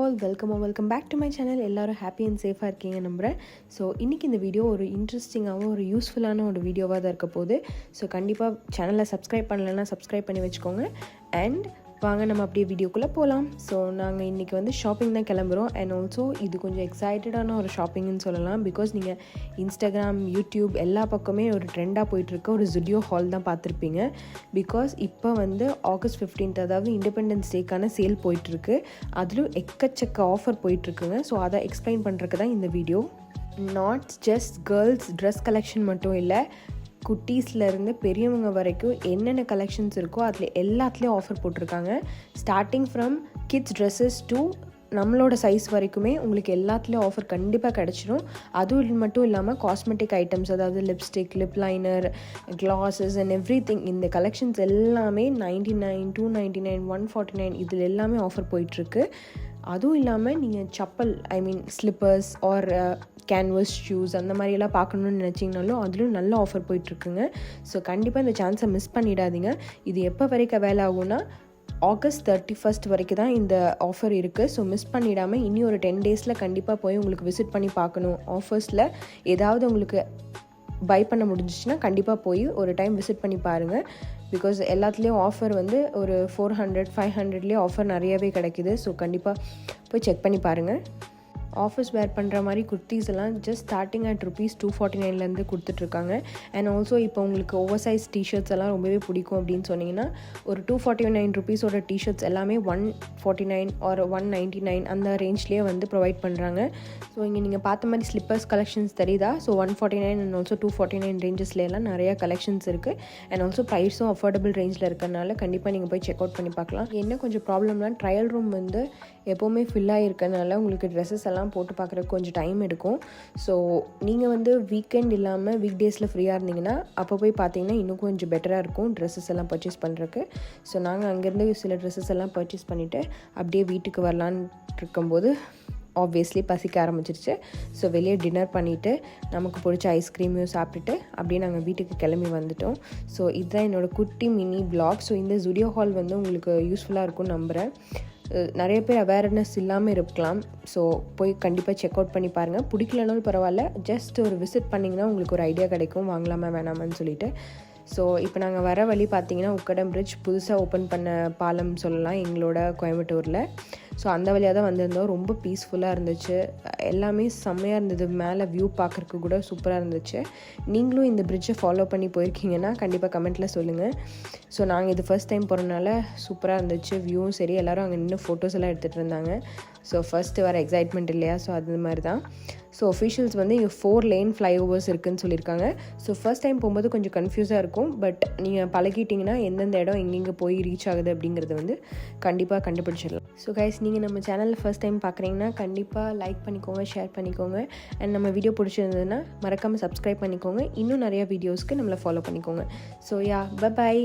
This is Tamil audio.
All welcome back to my channel. எல்லோரும் ஹாப்பி அண்ட் சேஃபாக இருக்கீங்க நம்புகிறேன். ஸோ இன்றைக்கி இந்த வீடியோ ஒரு இன்ட்ரெஸ்டிங்காகவும் ஒரு யூஸ்ஃபுல்லான ஒரு வீடியோவாக தான் இருக்க போகுது. ஸோ கண்டிப்பாக சேனலை சப்ஸ்கிரைப் பண்ணலைன்னா சப்ஸ்கிரைப் பண்ணி வச்சுக்கோங்க. அண்ட் வாங்க நம்ம அப்படியே வீடியோக்குள்ளே போகலாம். ஸோ நாங்கள் இன்றைக்கி வந்து ஷாப்பிங் தான் கிளம்புறோம். அண்ட் ஆல்சோ இது கொஞ்சம் எக்ஸைட்டடான ஒரு ஷாப்பிங்னு சொல்லலாம். பிகாஸ் நீங்கள் இன்ஸ்டாகிராம், யூடியூப் எல்லா பக்கமே ஒரு ட்ரெண்டாக போயிட்டுருக்க ஒரு ஜுடியோ ஹால் தான் பார்த்துருப்பீங்க. பிகாஸ் இப்போ வந்து August 15th, அதாவது இண்டிபெண்டன்ஸ் டேக்கான சேல் போயிட்டுருக்கு. அதிலும் எக்கச்சக்க ஆஃபர் போயிட்டுருக்குங்க. ஸோ அதை எக்ஸ்பிளைன் பண்ணுறதுக்கு தான் இந்த video. Not just girls dress collection மட்டும் இல்லை, குட்டீஸ்லேருந்து பெரியவங்க வரைக்கும் என்னென்ன கலெக்ஷன்ஸ் இருக்கோ அதில் எல்லாத்துலேயும் ஆஃபர் போட்டிருக்காங்க. Starting from kids dresses to நம்மளோட சைஸ் வரைக்குமே உங்களுக்கு எல்லாத்துலேயும் ஆஃபர் கண்டிப்பாக கிடச்சிரும். அதுவும் மட்டும் இல்லாமல் காஸ்மெட்டிக் ஐட்டம்ஸ், அதாவது lipstick, lip liner, classes and everything, இந்த கலெக்ஷன்ஸ் எல்லாமே 99, 299, 149 இதில் எல்லாமே ஆஃபர் போயிட்டுருக்கு. அதுவும் இல்லாமல் நீங்கள் chappal, slippers or canvas shoes அந்த மாதிரியெல்லாம் பார்க்கணுன்னு நினச்சிங்கனாலும் அதுலேயும் நல்ல ஆஃபர் போயிட்டுருக்குங்க. ஸோ கண்டிப்பாக இந்த சான்ஸை மிஸ் பண்ணிடாதீங்க. இது எப்போ வரைக்கும் அவைல் ஆகும்னா August 31st வரைக்கும் தான் இந்த ஆஃபர் இருக்குது. ஸோ மிஸ் பண்ணிடாமல் இனி ஒரு 10 days கண்டிப்பாக போய் உங்களுக்கு விசிட் பண்ணி பார்க்கணும். ஆஃபர்ஸில் ஏதாவது உங்களுக்கு பை பண்ண முடிஞ்சிச்சுன்னா கண்டிப்பாக போய் ஒரு டைம் விசிட் பண்ணி பாருங்கள். பிகாஸ் எல்லாத்துலேயும் ஆஃபர் வந்து ஒரு 400, 500லேயே ஆஃபர் நிறையவே கிடைக்கிது. ஸோ கண்டிப்பாக போய் செக் பண்ணி பாருங்கள். ஆஃபீஸ் வேர் பண்ணுற மாதிரி குர்த்திஸ் எல்லாம் ஜஸ்ட் ஸ்டார்டிங் அட் ₹249 கொடுத்துட்ருக்காங்க. அண்ட் ஆல்சோ இப்போ உங்களுக்கு ஓவர் சைஸ் டிஷர்ட்ஸ் எல்லாம் ரொம்பவே பிடிக்கும் அப்படின்னு சொன்னிங்கன்னா ஒரு ₹249 டிஷர்ட்ஸ் எல்லாமே 149 ஆர் 199 அந்த ரேஞ்ச்லேயே வந்து ப்ரொவைட் பண்ணுறாங்க. ஸோ இங்கே நீங்கள் பார்த்த மாதிரி ஸ்லிப்பர்ஸ் கலெக்ஷன்ஸ் தெரியுதா? ஸோ 149 அண்ட் ஆல்சோ 249 ரேஞ்சஸ்லாம் நிறையா கலெக்ஷன்ஸ் இருக்குது. அண்ட் ஆல்சோ ப்ரைஸும் அஃபோர்டபுள் ரேஞ்சில் இருக்கிறனால கண்டிப்பாக நீங்கள் போய் செக் அவுட் பண்ணி பார்க்கலாம். என்ன கொஞ்சம் ப்ராப்ளம்னா ட்ரையல் ரூம் வந்து எப்போவுமே ஃபில்லாக இருக்கனால உங்களுக்கு ட்ரெஸ்ஸஸ் எல்லாம் போட்டு பார்க்குறதுக்கு கொஞ்சம் டைம் எடுக்கும். ஸோ நீங்கள் வந்து வீக்கெண்ட் இல்லாமல் வீக் டேஸில் ஃப்ரீயாக இருந்தீங்கன்னா அப்போ போய் பார்த்தீங்கன்னா இன்னும் கொஞ்சம் பெட்டராக இருக்கும் ட்ரெஸ்ஸஸ் எல்லாம் பர்ச்சேஸ் பண்ணுறதுக்கு. ஸோ நாங்கள் அங்கேருந்து சில ட்ரெஸ்ஸஸ் எல்லாம் பர்ச்சேஸ் பண்ணிவிட்டு அப்படியே வீட்டுக்கு வரலான்னு இருக்கும்போது ஆப்வியஸ்லி பசிக்க ஆரம்பிச்சிருச்சு. ஸோ வெளியே டின்னர் பண்ணிவிட்டு நமக்கு பிடிச்ச ஐஸ்கிரீமையும் சாப்பிட்டுட்டு அப்படியே நாங்கள் வீட்டுக்கு கிளம்பி வந்துட்டோம். ஸோ இதுதான் என்னோடய குட்டி மினி வ்ளாக். ஸோ இந்த ஜுடியோ ஹால் வந்து உங்களுக்கு யூஸ்ஃபுல்லாக இருக்கும்னு நம்புகிறேன். நிறைய பேர் அவேர்னஸ் இல்லாமல் இருக்கலாம். ஸோ போய் கண்டிப்பாக செக் அவுட் பண்ணி பாருங்கள். பிடிக்கலனாலும் பரவாயில்ல, ஜஸ்ட் ஒரு விசிட் பண்ணிங்கன்னா உங்களுக்கு ஒரு ஐடியா கிடைக்கும் வாங்கலாமா வேணாமான்னு சொல்லிட்டு. ஸோ இப்போ நாங்கள் வர வழி பார்த்தீங்கன்னா உக்கடம் பிரிட்ஜ் புதுசாக ஓப்பன் பண்ண பாலம் சொல்லலாம் எங்களோட கோயம்புத்தூரில். ஸோ அந்த வழியாக தான் வந்திருந்தோம். ரொம்ப பீஸ்ஃபுல்லாக இருந்துச்சு, எல்லாமே செம்மையாக இருந்தது. மேலே வியூ பார்க்குறதுக்கு கூட சூப்பராக இருந்துச்சு. நீங்களும் இந்த பிரிட்ஜை ஃபாலோ பண்ணி போயிருக்கீங்கன்னா கண்டிப்பாக கமெண்ட்டில் சொல்லுங்கள். ஸோ நாங்கள் இது ஃபர்ஸ்ட் டைம் போகிறனால சூப்பராக இருந்துச்சு வியூவும் சரி. எல்லோரும் அங்கே நின்று ஃபோட்டோஸ் எல்லாம் எடுத்துகிட்டு இருந்தாங்க. ஸோ ஃபஸ்ட்டு வர எக்ஸைட்மெண்ட் இல்லையா, ஸோ அது மாதிரி தான். ஸோ ஒஃபிஷியல்ஸ் வந்து இங்கே 4 lane ஃப்ளைஓவர்ஸ் இருக்குதுன்னு சொல்லியிருக்காங்க. ஸோ ஃபர்ஸ்ட் டைம் போகும்போது கொஞ்சம் கன்ஃபியூஸாக இருக்கும். பட் நீங்கள் பழகிட்டிங்கன்னா எந்தெந்த இடம் எங்கெங்கே போய் ரீச் ஆகுது அப்படிங்கிறது வந்து கண்டிப்பாக கண்டுபிடிச்சிடலாம். ஸோ கைஸ், நீங்கள் நம்ம சேனலில் ஃபர்ஸ்ட் டைம் பார்க்குறீங்கன்னா கண்டிப்பாக லைக் பண்ணிக்கோங்க, ஷேர் பண்ணிக்கோங்க. அண்ட் நம்ம வீடியோ பிடிச்சிருந்ததுன்னா மறக்காமல் சப்ஸ்கிரைப் பண்ணிக்கோங்க. இன்னும் நிறையா வீடியோஸ்க்கு நம்மளை ஃபாலோ பண்ணிக்கோங்க. So ya, by.